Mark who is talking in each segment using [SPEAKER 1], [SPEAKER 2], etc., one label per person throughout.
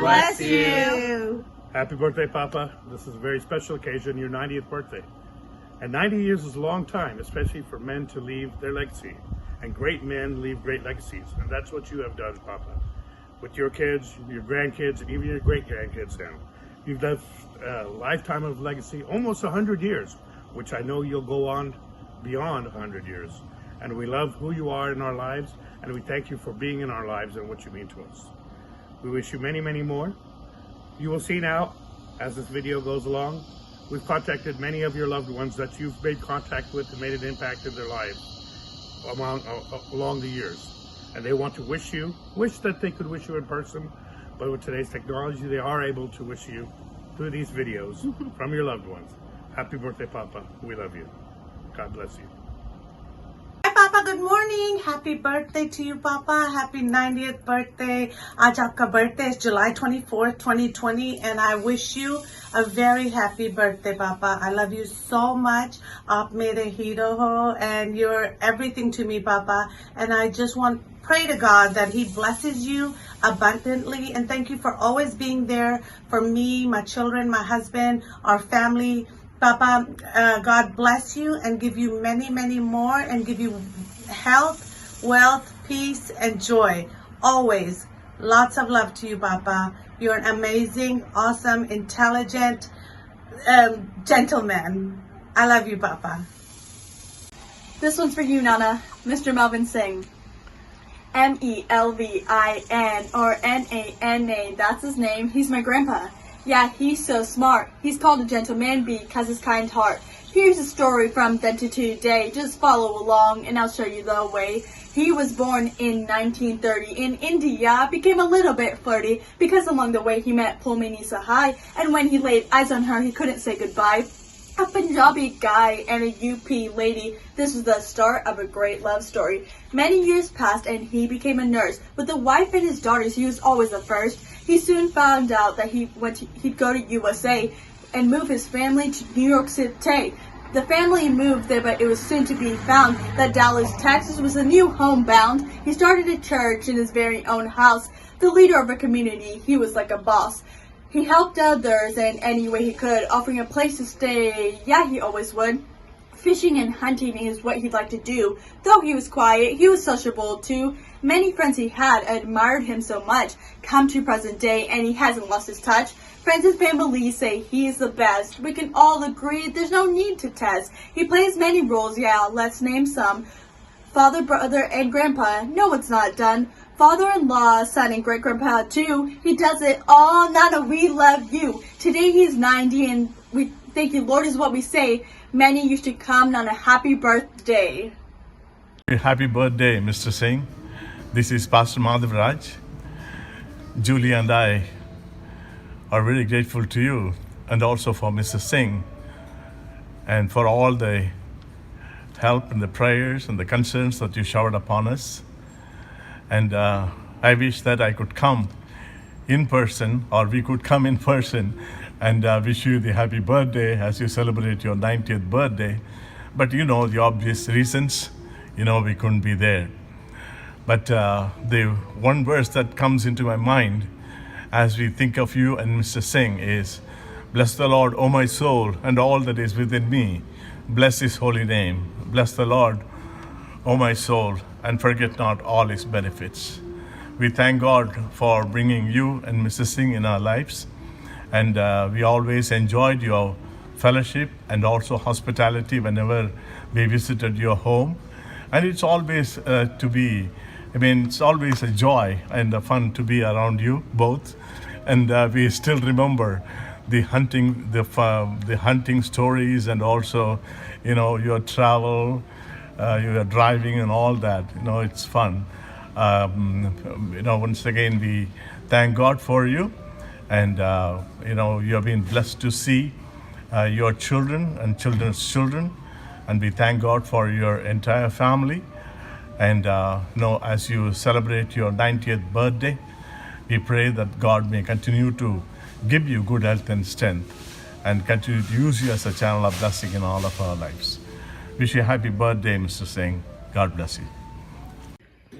[SPEAKER 1] bless you.
[SPEAKER 2] Happy birthday, Papa. This is a very special occasion, your 90th birthday. And 90 years is a long time, especially for men to leave their legacy. And great men leave great legacies. And that's what you have done, Papa. With your kids, your grandkids, and even your great-grandkids now. You've left a lifetime of legacy, almost 100 years, which I know you'll go on beyond 100 years. And we love who you are in our lives, and we thank you for being in our lives and what you mean to us. We wish you many, many more. You will see now, as this video goes along, we've contacted many of your loved ones that you've made contact with and made an impact in their lives along the years. And they want to wish that they could wish you in person, but with today's technology, they are able to wish you through these videos from your loved ones. Happy birthday, Papa. We love you. God bless you.
[SPEAKER 1] Hi, Papa. Good morning. Happy birthday to you, Papa. Happy 90th birthday. आज आपका birthday is July 24th, 2020, and I wish you a very happy birthday, Papa. I love you so much. आप मेरे hero हो, and you're everything to me, Papa. And I just pray to God that He blesses you abundantly, and thank you for always being there for me, my children, my husband, our family. Papa, God bless you and give you many, many more, and give you health, wealth, peace, and joy. Always. Lots of love to you, Papa. You're an amazing, awesome, intelligent gentleman. I love you, Papa.
[SPEAKER 3] This one's for you, Nana. Mr. Melvin Singh. Melvin or Nana. That's his name. He's my grandpa. Yeah, he's so smart. He's called a gentleman because his kind heart. Here's a story from then to today. Just follow along and I'll show you the way. He was born in 1930 in India, became a little bit flirty because along the way he met Pulmini Sahai, and when he laid eyes on her he couldn't say goodbye. A Punjabi guy and a UP lady. This was the start of a great love story. Many years passed and he became a nurse. With the wife and his daughters, he was always the first. He soon found out that he'd go to USA and move his family to New York City. The family moved there, but it was soon to be found that Dallas, Texas was a new homebound. He started a church in his very own house. The leader of a community, he was like a boss. He helped others in any way he could, offering a place to stay. Yeah, he always would. Fishing and hunting is what he'd like to do. Though he was quiet, he was sociable too. Many friends he had admired him so much. Come to present day, and he hasn't lost his touch. Friends and family say he is the best. We can all agree there's no need to test. He plays many roles, yeah, let's name some. Father, brother, and grandpa. No, it's not done. Father-in-law, son, and great-grandpa too. He does it all. Nana, we love you. Today he's 90, and we thank you, Lord, is what we say. Many used to come on a happy birthday.
[SPEAKER 4] Happy birthday, Mr. Singh. This is Pastor Madhav Raj. Julie and I are very grateful to you, and also for Mr. Singh, and for all the help and the prayers and the concerns that you showered upon us. And I wish that I could come in person, or we could come in person and wish you the happy birthday as you celebrate your 90th birthday. But you know the obvious reasons, we couldn't be there. But the one verse that comes into my mind as we think of you and Mr. Singh is, "Bless the Lord, O my soul, and all that is within me. Bless His holy name. Bless the Lord, O my soul, and forget not all His benefits." We thank God for bringing you and Mr. Singh in our lives. And we always enjoyed your fellowship and also hospitality whenever we visited your home. And it's always it's always a joy and a fun to be around you both. And we still remember the hunting stories, and also, your travel, your driving and all that. It's fun. Once again, we thank God for you. And, you have been blessed to see your children and children's children. And we thank God for your entire family. And, as you celebrate your 90th birthday, we pray that God may continue to give you good health and strength, and continue to use you as a channel of blessing in all of our lives. Wish you a happy birthday, Mr. Singh. God bless you.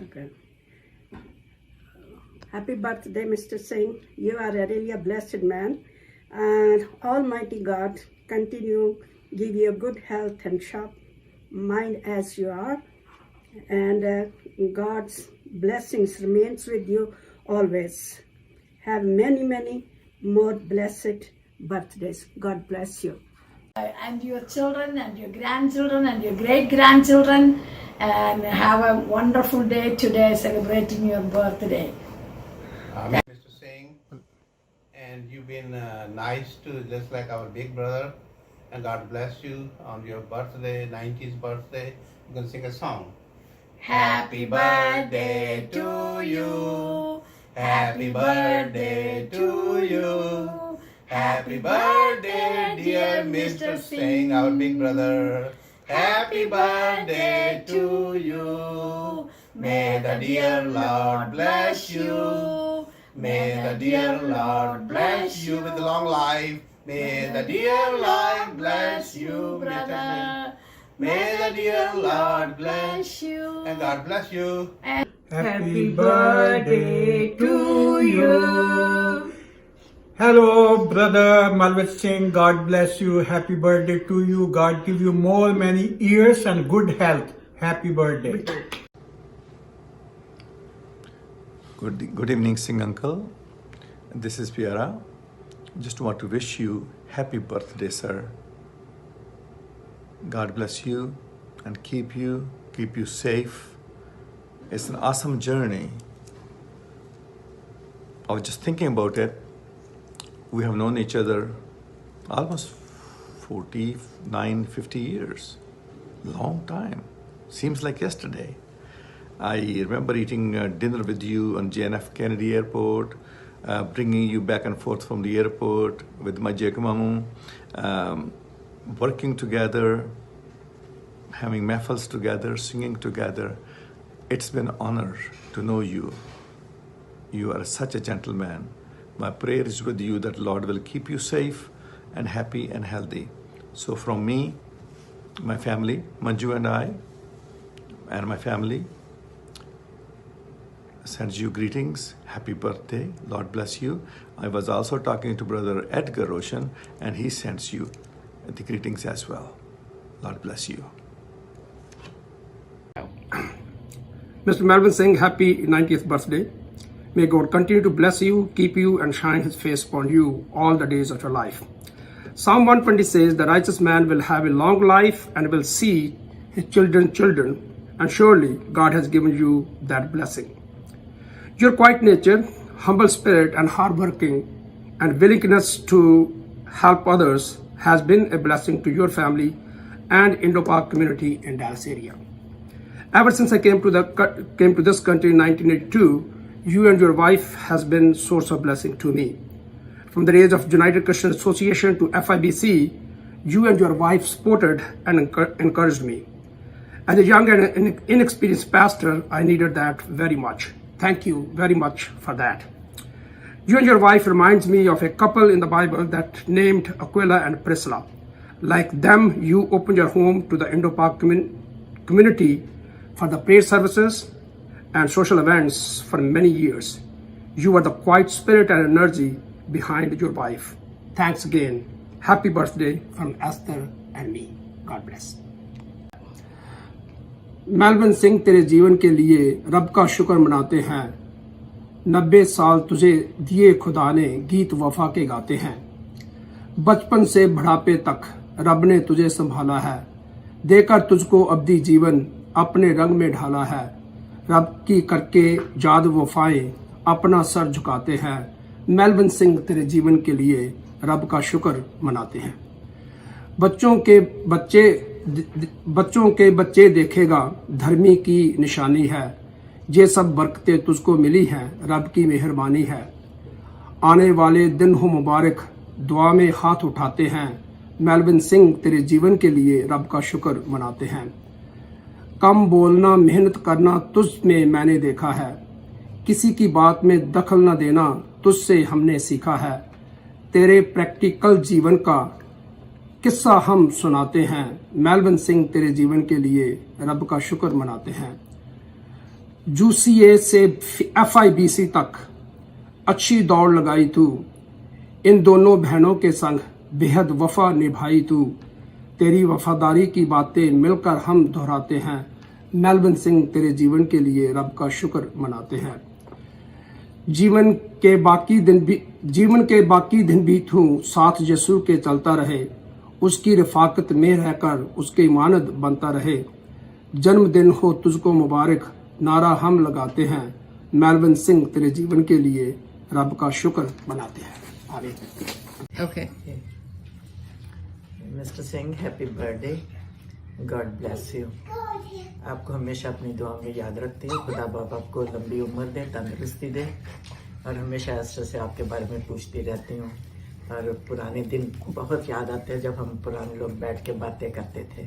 [SPEAKER 1] Okay.
[SPEAKER 5] Happy birthday, Mr. Singh. You are really a blessed man. And Almighty God continue give you good health and sharp mind as you are. And God's blessings remains with you always. Have many, many more blessed birthdays. God bless you.
[SPEAKER 6] And your children and your grandchildren and your great-grandchildren, and have a wonderful day today celebrating your birthday.
[SPEAKER 7] Mr. Singh, and you've been nice to just like our big brother, and God bless you on your birthday, 90th birthday. I'm going to sing a song. Happy birthday to you. Happy birthday to you. Happy birthday, dear Mr. Singh, our big brother. Happy birthday to you. May the dear Lord bless you. May the dear Lord bless you with long life. May the dear Lord bless you, brother. May the dear Lord bless you. And God bless you.
[SPEAKER 8] Happy birthday to you. Hello, brother Malvin Singh. God bless you. Happy birthday to you. God give you more many years and good health. Happy birthday.
[SPEAKER 4] Good evening, Singh uncle. This is Piara. Just want to wish you happy birthday, sir. God bless you and keep you safe. It's an awesome journey. I was just thinking about it. We have known each other almost 49, 50 years. Long time. Seems like yesterday. I remember eating dinner with you on JNF Kennedy Airport, bringing you back and forth from the airport with my Jekamamu, working together, having mahfils together, singing together. It's been an honor to know you. You are such a gentleman. My prayer is with you that Lord will keep you safe and happy and healthy. So from me, my family, Manju and I, and my family, sends you greetings. Happy birthday. Lord bless you. I was also talking to Brother Edgar Roshan, and he sends you the greetings as well. Lord bless you.
[SPEAKER 9] Mr. Malvin Singh, happy 90th birthday. May God continue to bless you, keep you, and shine his face upon you all the days of your life. Psalm 120 says, the righteous man will have a long life and will see his children's children, and surely God has given you that blessing. Your quiet nature, humble spirit, and hardworking and willingness to help others has been a blessing to your family and Indo-Pak community in Dallas area. Ever since I came to this country in 1982, you and your wife has been source of blessing to me. From the days of United Christian Association to FIBC, you and your wife supported and encouraged me. As a young and inexperienced pastor, I needed that very much. Thank you very much for that. You and your wife reminds me of a couple in the Bible that named Aquila and Priscilla. Like them, you opened your home to the Indo-Pak community for the prayer services and social events for many years. You were the quiet spirit and energy behind your wife. Thanks again. Happy birthday from Esther and me. God bless. Melvin Singh, तेरे जीवन के लिए रब का शुक्र मनाते हैं। 90 साल तुझे दिए खुदा ने, गीत वफा के गाते हैं। बचपन से बुढ़ापे तक रब ने तुझे संभाला है, देकर तुझको अब्दी जीवन अपने रंग में ढाला है। रब की करके याद वफाएं अपना सर झुकाते हैं। मेलविन सिंह, तेरे जीवन के लिए रब का शुक्र मनाते हैं। बच्चों के बच्चे देखेगा धर्मी की निशानी है। ये सब बरकतें तुझको मिली हैं, रब की मेहरबानी है। आने वाले दिन हो मुबारक, दुआ में हाथ उठाते हैं। मेलविन सिंह, तेरे जीवन के लिए रब का शुक्र मनाते हैं। कम बोलना, मेहनत करना तुझ में मैंने देखा है। किसी की बात में दखल न देना तुझसे हमने सीखा है। तेरे प्रैक्टिकल जीवन का किस्सा हम सुनाते हैं। मेलविन सिंह, तेरे जीवन के लिए रब का शुक्र मनाते हैं। जूसीए से FIBC तक अच्छी दौड़ लगाई तू, इन दोनों बहनों के संग बेहद वफा निभाई तू, तेरी वफादारी की बातें मिलकर हम दोहराते हैं। मेलविन सिंह तेरे जीवन के लिए रब का शुक्र मनाते हैं। जीवन के बाकी दिन भी तू साथ यीशु के चलता रहे, उसकी रफाकत में रहकर उसके मानद बनता रहे। जन्मदिन हो तुझको मुबारक नारा हम लगाते हैं। मेलविन सिंह तेरे जीवन के लिए रब का शुक्र मनाते हैं। आमीन।
[SPEAKER 10] Okay. Mr. Singh, happy birthday. God bless you. आपको हमेशा अपनी दुआ में याद रखती हूँ। खुदा बाप आपको लंबी उम्र दे, तंदुरुस्ती दे, और हमेशा एस्टर से आपके बारे में पूछती रहती हूँ। और पुराने दिन बहुत याद आते हैं जब हम पुराने लोग बैठ के बातें करते थे।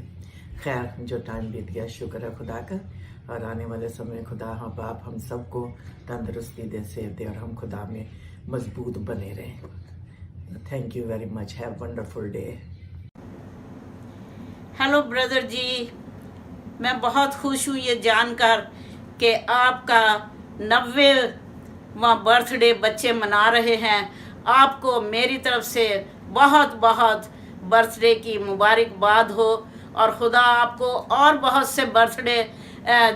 [SPEAKER 10] खैर, जो टाइम बीत गया शुक्र है खुदा का, और आने वाले समय खुदा हाँ बाप हम सबको तंदुरुस्ती दे, सेव दे, और हम खुदा में मजबूत बने रहें। Thank you very much. Have wonderful day.
[SPEAKER 11] Hello brother ji, मैं बहुत खुश हूँ ये जानकर कि आपका 90वां बर्थडे बच्चे मना रहे हैं। आपको मेरी तरफ से बहुत बहुत बर्थडे की मुबारकबाद हो, और खुदा आपको और बहुत से बर्थडे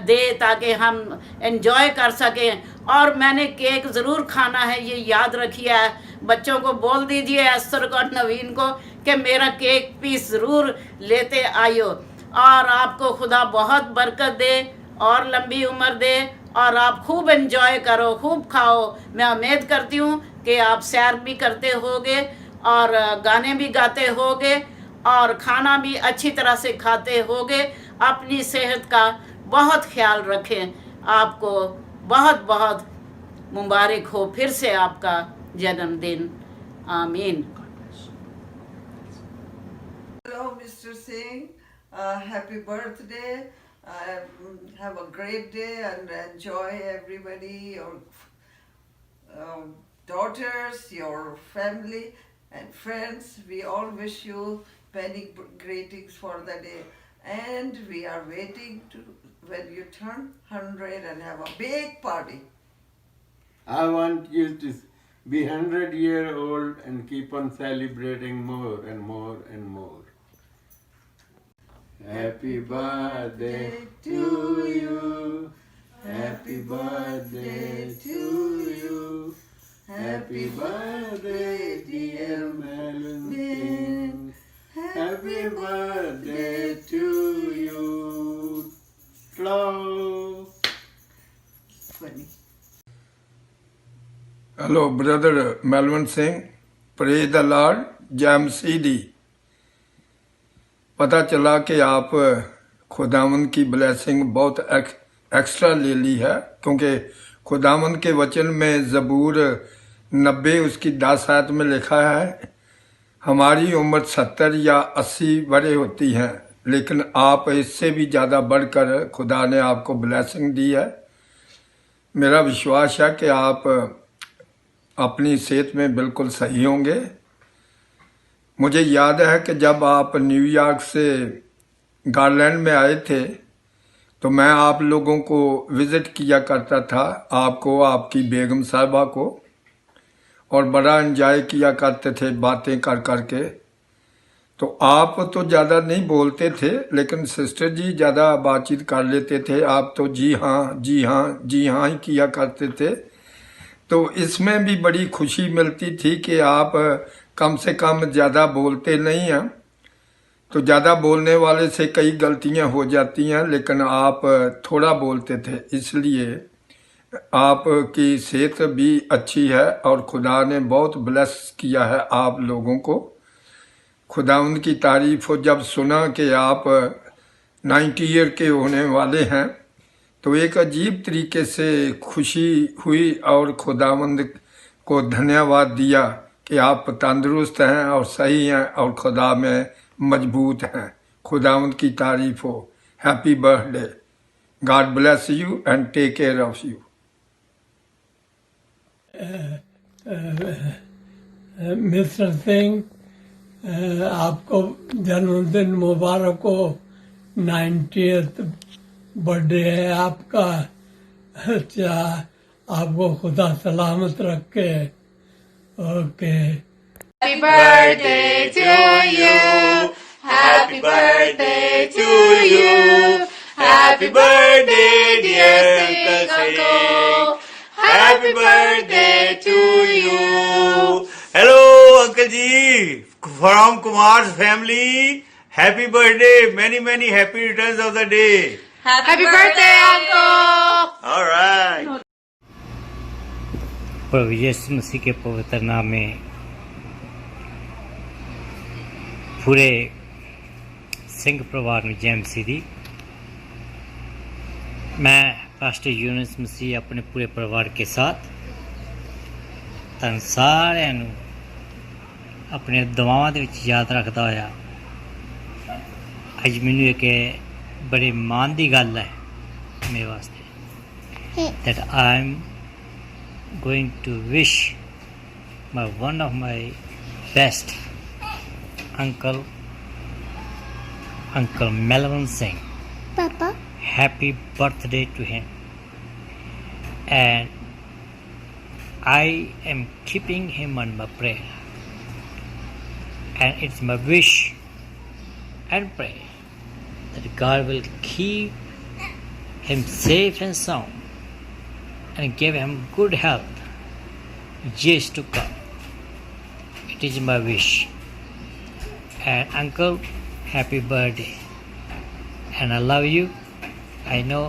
[SPEAKER 11] दे ताकि हम एंजॉय कर सकें। और मैंने केक ज़रूर खाना है, ये याद रखिए। बच्चों को बोल दीजिए, एस्तर को और नवीन को, कि मेरा केक पीस ज़रूर लेते आइयो। और आपको खुदा बहुत बरकत दे और लंबी उम्र दे, और आप खूब एंजॉय करो, खूब खाओ। मैं उम्मीद करती हूँ कि आप सैर भी करते होगे और गाने भी गाते होगे और खाना भी अच्छी तरह से खाते होगे। अपनी सेहत का बहुत ख्याल रखें। आपको बहुत बहुत मुबारक हो फिर से आपका जन्मदिन। आमीन।
[SPEAKER 12] Hello, Mr. Singh. Happy birthday. Have a great day and enjoy everybody, your daughters, your family and friends. We all wish you many greetings for the day. And we are waiting to when you turn 100 and have a big party.
[SPEAKER 13] I want you to be 100-year-old and keep on celebrating more and more and more. Happy birthday to you. Happy birthday to you. Happy birthday, dear Melvin. Happy birthday to you. Hello.
[SPEAKER 12] Funny.
[SPEAKER 8] Hello, brother Melvin Singh. Praise the Lord. Jam CD. पता चला कि आप खुदावंद की blessing बहुत extra ले ली है, क्योंकि खुदावंद के वचन में ज़बूर 90 उसकी 10 आयत में लिखा है, हमारी उम्र 70 या 80 बड़े होती हैं, लेकिन आप इससे भी ज़्यादा बढ़कर खुदा ने आपको ब्लेसिंग दी है। मेरा विश्वास है कि आप अपनी सेहत में बिल्कुल सही होंगे। मुझे याद है कि जब आप न्यूयॉर्क से गारलैंड में आए थे तो मैं आप लोगों को विज़िट किया करता था, आपको, आपकी बेगम साहिबा को, और बड़ा एंजॉय किया करते थे बातें कर करके। तो आप तो ज़्यादा नहीं बोलते थे, लेकिन सिस्टर जी ज़्यादा बातचीत कर लेते थे। आप तो जी हाँ जी हाँ जी हाँ ही किया करते थे। तो इसमें भी बड़ी खुशी मिलती थी कि आप कम से कम ज़्यादा बोलते नहीं हैं। तो ज़्यादा बोलने वाले से कई गलतियां हो जाती हैं, लेकिन आप थोड़ा बोलते थे, इसलिए आपकी सेहत भी अच्छी है और खुदा ने बहुत ब्लेस किया है आप लोगों को। खुदा उनकी तारीफ हो। जब सुना कि आप 90 ईयर के होने वाले हैं तो एक अजीब तरीके से खुशी हुई और खुदावंद को धन्यवाद दिया कि आप तंदुरुस्त हैं और सही हैं और खुदा में मजबूत हैं। खुदावंद की तारीफ हो। Happy birthday. God bless you and take care of you.
[SPEAKER 14] Mister Singh, आपको जन्मदिन मुबारक हो। 90th बर्थडे है आपका। अच्छा, आपको खुदा सलामत रखे। Okay.
[SPEAKER 3] Happy birthday to you. Happy birthday to you. Happy birthday, dear Uncle. Happy birthday to you.
[SPEAKER 15] Hello, Uncle Ji, from Kumar's family. Happy birthday, many happy returns of the day.
[SPEAKER 3] Happy birthday, Uncle.
[SPEAKER 15] All right.
[SPEAKER 16] प्रभु यीशु मसीह के पवित्र नाम में पूरे सिंह परिवार में जय मसीह दी। मैं pastor Yunus मसीह अपने पूरे परिवार के साथ तुहानू सारिਆਂ ਨੂੰ अपने दुआवां ਦੇ ਵਿੱਚ याद रखदा होया ਅੱਜ ਮੈਨੂੰ ਇੱਕ बड़े मान ਦੀ ਗੱਲ है मेरे वास्ते that I'm going to wish one of my best Uncle Melvin Singh.
[SPEAKER 17] Papa.
[SPEAKER 16] Happy birthday to him. And I am keeping him on my prayer. And it's my wish and prayer that God will keep him safe and sound and give him good health years to come. It is my wish. And Uncle, happy birthday. And I love you. I know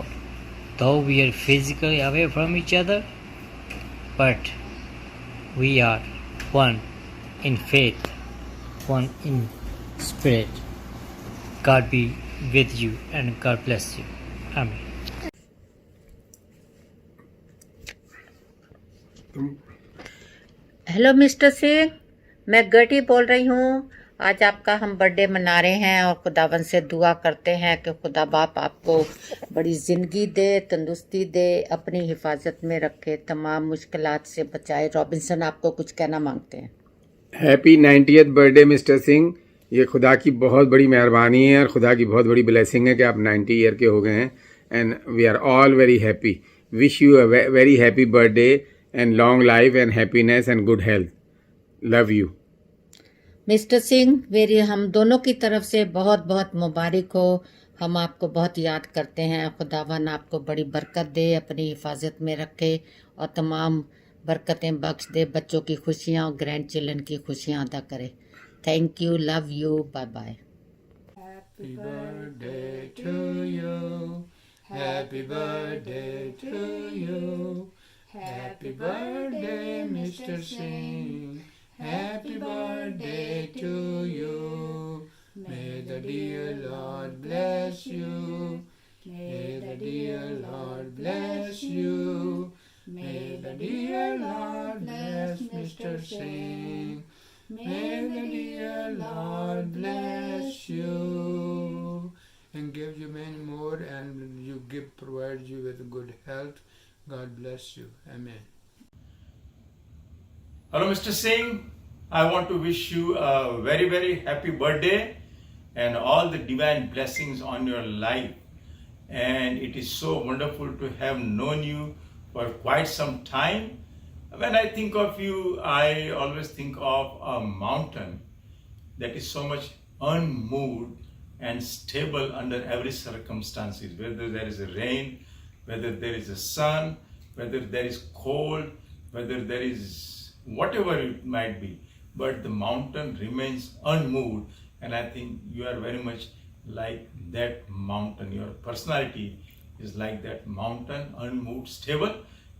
[SPEAKER 16] though we are physically away from each other, but we are one in faith, one in spirit. God be with you and God bless you. Amen.
[SPEAKER 18] Hello mister Singh, मैं गर्टी बोल रही हूँ। आज आपका हम birthday मना रहे हैं और खुदावन से दुआ करते हैं कि खुदा बाप आपको बड़ी ज़िंदगी दे, तंदुरुस्ती दे, अपनी हिफाजत में रखे, तमाम मुश्किलात से बचाए। रॉबिन्सन आपको कुछ कहना मांगते हैं।
[SPEAKER 19] Happy 90th birthday mister Singh. ये खुदा की बहुत बड़ी मेहरबानी है और खुदा की बहुत बड़ी ब्लेसिंग है कि आप 90 ईयर के हो गए हैं and we are all very happy. Wish you a very happy birthday and long life and happiness and good health. Love you
[SPEAKER 18] mister Singh. मेरी हम दोनों की तरफ से बहुत बहुत मुबारक हो। हम आपको बहुत याद करते हैं। खुदावन आपको बड़ी बरकत दे, अपनी हिफाजत में रखे और तमाम बरकतें बख्श दे, बच्चों की खुशियाँ और ग्रैंड चिल्ड्रन की खुशियाँ अदा करे। Thank you, love you, bye bye.
[SPEAKER 20] Happy birthday to you. Happy birthday to you. Happy birthday, Mr. Singh. Happy birthday to you. May the dear Lord bless you. May the dear Lord bless you. May the dear Lord bless Mr. Singh. May the dear Lord bless you and give you many more, and provide you with good health. God bless you. Amen.
[SPEAKER 4] Hello, Mr. Singh. I want to wish you a very happy birthday and all the divine blessings on your life. And it is so wonderful to have known you for quite some time. When I think of you, I always think of a mountain that is so much unmoved and stable under every circumstances, whether there is a rain, whether there is a sun, whether there is cold, whether there is whatever it might be, but the mountain remains unmoved. And I think you are very much like that mountain. Your personality is like that mountain, unmoved, stable,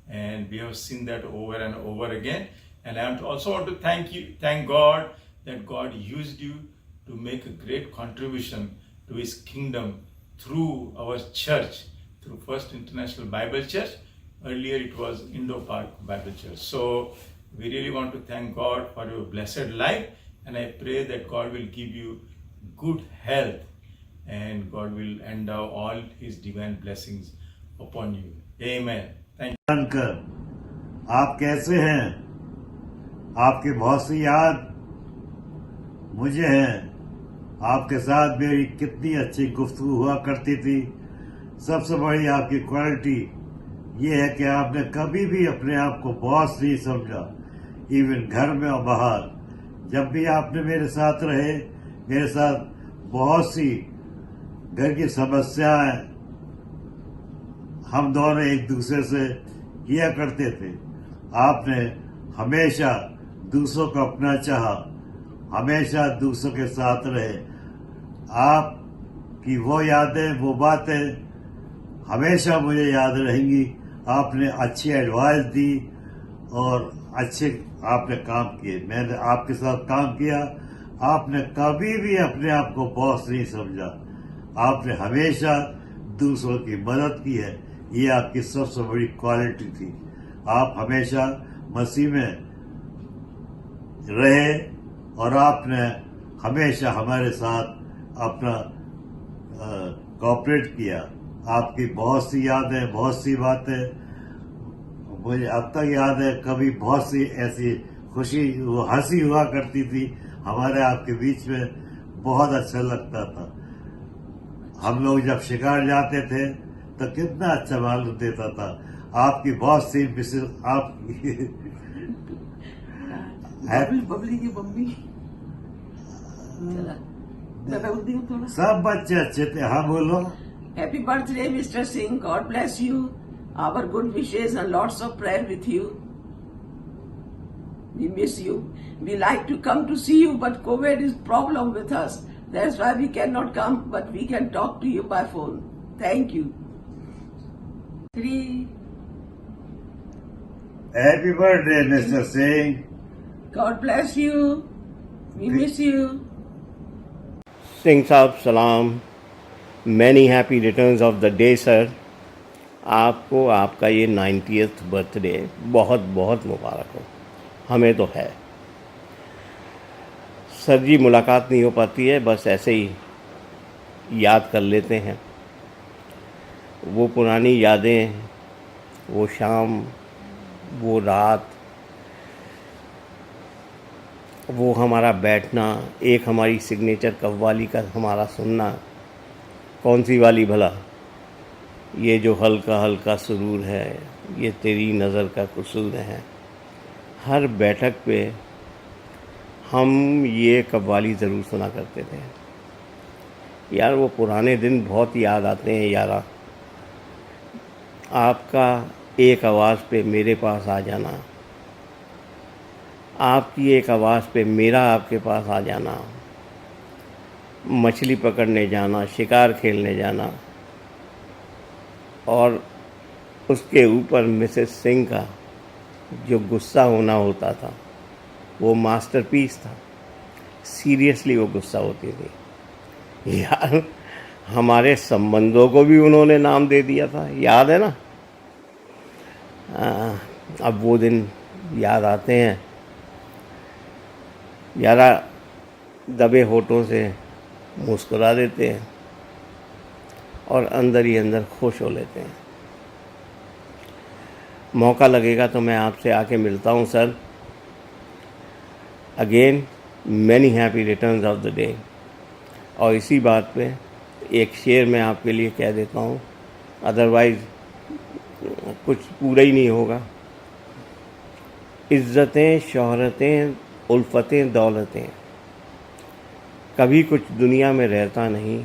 [SPEAKER 4] and we have seen that over and over again. And I also want to thank God that God used you to make a great contribution to His kingdom through our church, through First International Bible Church. Earlier it was Indo Park Bible Church. So we really want to thank God for your blessed life, and I pray that God will give you good health and God will endow all His divine blessings upon you. Amen. Thank you.
[SPEAKER 21] Uncle, आप कैसे हैं? आपकी बहुत सी याद मुझे है। आपके साथ मेरी कितनी अच्छी गुफ्तगू हुआ करती थी। सबसे बड़ी आपकी क्वालिटी ये है कि आपने कभी भी अपने आप को बॉस नहीं समझा, इवन घर में और बाहर। जब भी आपने मेरे साथ रहे, मेरे साथ बहुत सी घर की समस्याएं हम दोनों एक दूसरे से किया करते थे। आपने हमेशा दूसरों को अपना चाहा, हमेशा दूसरों के साथ रहे। आपकी वो यादें, वो बातें हमेशा मुझे याद रहेंगी। आपने अच्छी एडवाइस दी और अच्छे आपने काम किए। मैंने आपके साथ काम किया। आपने कभी भी अपने आप को बॉस नहीं समझा। आपने हमेशा दूसरों की मदद की है। ये आपकी सबसे बड़ी क्वालिटी थी। आप हमेशा मसीह में रहे और आपने हमेशा हमारे साथ अपना कोऑपरेट किया। आपकी बहुत सी यादें, बहुत सी बातें मुझे अब तक याद है। कभी बहुत सी ऐसी खुशी, हंसी हुआ करती थी हमारे आपके बीच में। बहुत अच्छा लगता था। हम लोग जब शिकार जाते थे तो कितना अच्छा मालूम देता था। आपकी बहुत सी मिसेस, आपकी
[SPEAKER 12] बबली की मम्मी, मैं बोलती हूँ थोड़ा।
[SPEAKER 21] सब बच्चे अच्छे थे। हाँ बोलो।
[SPEAKER 12] Happy birthday, Mr. Singh. God bless you. Our good wishes and lots of prayer with you. We miss you. We like to come to see you, but COVID is problem with us. That's why we cannot come, but we can talk to you by phone. Thank you. 3.
[SPEAKER 21] Happy birthday, Mr. Singh.
[SPEAKER 12] God bless you. We miss you.
[SPEAKER 17] Singh साहब सलाम। Many happy returns of the day sir. आपको आपका ये 90th birthday बहुत बहुत मुबारक हो। हमें तो है सर जी, मुलाकात नहीं हो पाती है, बस ऐसे ही याद कर लेते हैं। वो पुरानी यादें, वो शाम, वो रात, वो हमारा बैठना, एक हमारी सिग्नेचर कव्वाली का हमारा सुनना। कौन सी वाली भला? ये जो हल्का हल्का सुरूर है, ये तेरी नज़र का कसूर है। हर बैठक पे हम ये कव्वाली ज़रूर सुना करते थे। यार वो पुराने दिन बहुत याद आते हैं यारा। आपका एक आवाज़ पे मेरे पास आ जाना, आपकी एक आवाज़ पे मेरा आपके पास आ जाना, मछली पकड़ने जाना, शिकार खेलने जाना, और उसके ऊपर मिसेस सिंह का जो गुस्सा होना होता था वो मास्टरपीस था। सीरियसली वो गुस्सा होती थी यार। हमारे संबंधों को भी उन्होंने नाम दे दिया था, याद है ना? अब वो दिन याद आते हैं यारा, दबे होठों से मुस्कुरा देते हैं और अंदर ही अंदर खुश हो लेते हैं। मौका लगेगा तो मैं आपसे आके मिलता हूँ sir. Again many happy returns of the day. और इसी बात पे एक शेर मैं आपके लिए कह देता हूँ, अदरवाइज़ कुछ पूरा ही नहीं होगा। इज़्ज़तें, शोहरतें, उल्फतें, दौलतें, कभी कुछ दुनिया में रहता नहीं।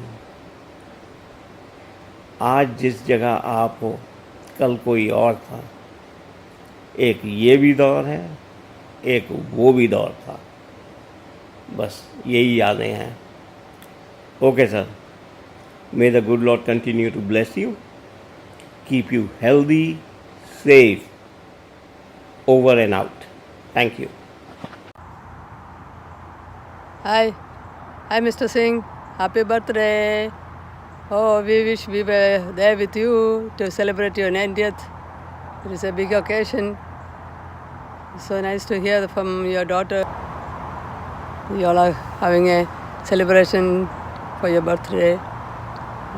[SPEAKER 17] आज जिस जगह आप हो कल कोई और था। एक ये भी दौर है, एक वो भी दौर था। बस यही यादें हैं। Okay sir, may the good lord continue to bless you, keep you healthy, safe, over and out. Thank you.
[SPEAKER 22] Hi, Mr. Singh. Happy birthday. Oh, we wish we were there with you to celebrate your 90th. It is a big occasion. So nice to hear from your daughter. You all are having a celebration for your birthday.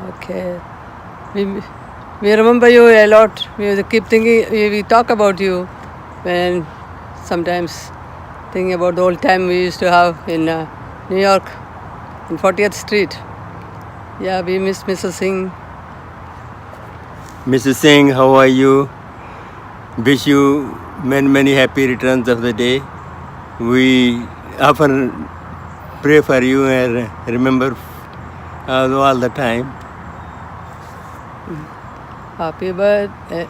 [SPEAKER 22] Okay. We remember you a lot. We keep thinking, we talk about you when sometimes thinking about the old time we used to have in New York, in 40th Street. Yeah, we miss Mrs. Singh.
[SPEAKER 23] Mrs. Singh, how are you?
[SPEAKER 17] wish you many, many happy returns of the day. We often pray for you and remember all the time.
[SPEAKER 22] Happy birthday.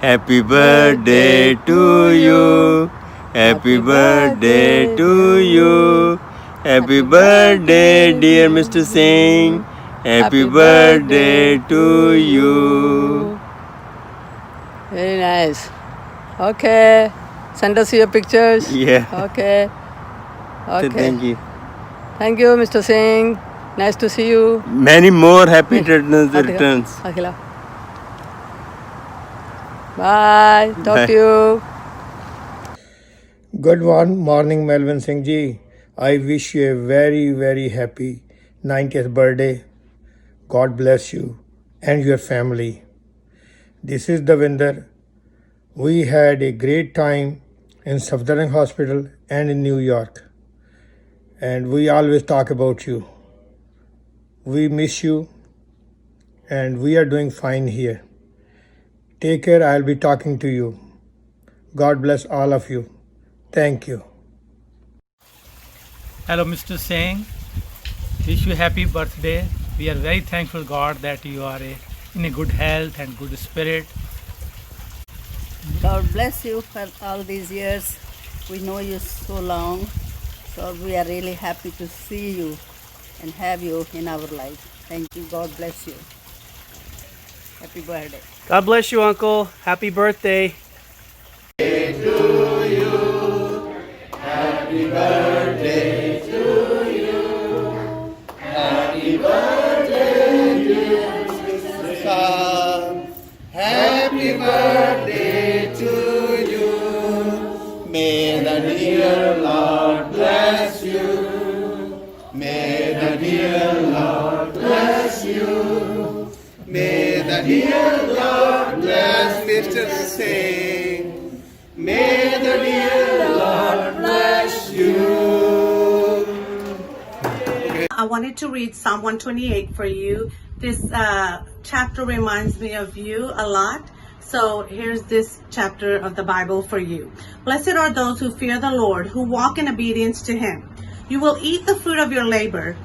[SPEAKER 17] Happy birthday to you. Happy birthday to you. Happy birthday, dear Mr. Singh. Happy birthday to you.
[SPEAKER 22] Very nice. Okay. Send us your pictures.
[SPEAKER 17] Yeah.
[SPEAKER 22] Okay. Okay.
[SPEAKER 17] Thank you.
[SPEAKER 22] Thank you, Mr. Singh. Nice to see you.
[SPEAKER 17] Many more happy returns.
[SPEAKER 22] Akhila. Bye. Talk
[SPEAKER 17] Bye.
[SPEAKER 22] to you.
[SPEAKER 8] Good morning, Melvin Singh ji. I wish you a very, very happy 90th birthday. God bless you and your family. This is Davinder. We had a great time in Safdurjung Hospital and in New York. And we always talk about you. We miss you and we are doing fine here. Take care. I'll be talking to you. God bless all of you. Thank you.
[SPEAKER 1] Hello, Mr. Singh. Wish you happy birthday. We are very thankful, God, that you are in a good health and good spirit.
[SPEAKER 2] God bless you for all these years. We know you so long. So we are really happy to see you and have you in our life. Thank you. God bless you. Happy birthday.
[SPEAKER 23] God bless you, Uncle. Happy birthday.
[SPEAKER 24] Happy birthday to you. Happy birthday, dear Mr. Sam. Happy birthday to you. May the dear Lord bless you. May the dear Lord bless you. May the dear Lord bless Mr. Singh. May the dear Lord bless you.
[SPEAKER 25] I wanted to read Psalm 128 for you. This chapter reminds me of you a lot. So here's this chapter of the Bible for you. Blessed are those who fear the Lord, who walk in obedience to Him. You will eat the fruit of your labor.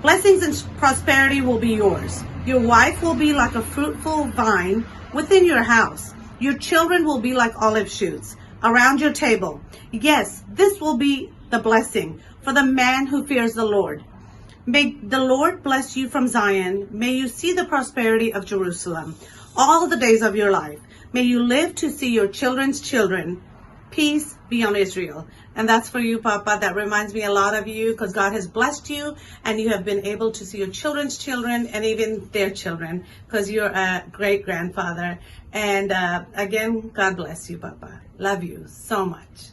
[SPEAKER 25] Blessings and prosperity will be yours. Your wife will be like a fruitful vine within your house. Your children will be like olive shoots around your table. Yes, this will be the blessing for the man who fears the Lord. May the Lord bless you from Zion. May you see the prosperity of Jerusalem all the days of your life. May you live to see your children's children. Peace be on Israel. And that's for you, Papa. That reminds me a lot of you because God has blessed you and you have been able to see your children's children and even their children because you're a great grandfather. And again, God bless you, Papa. Love you so much.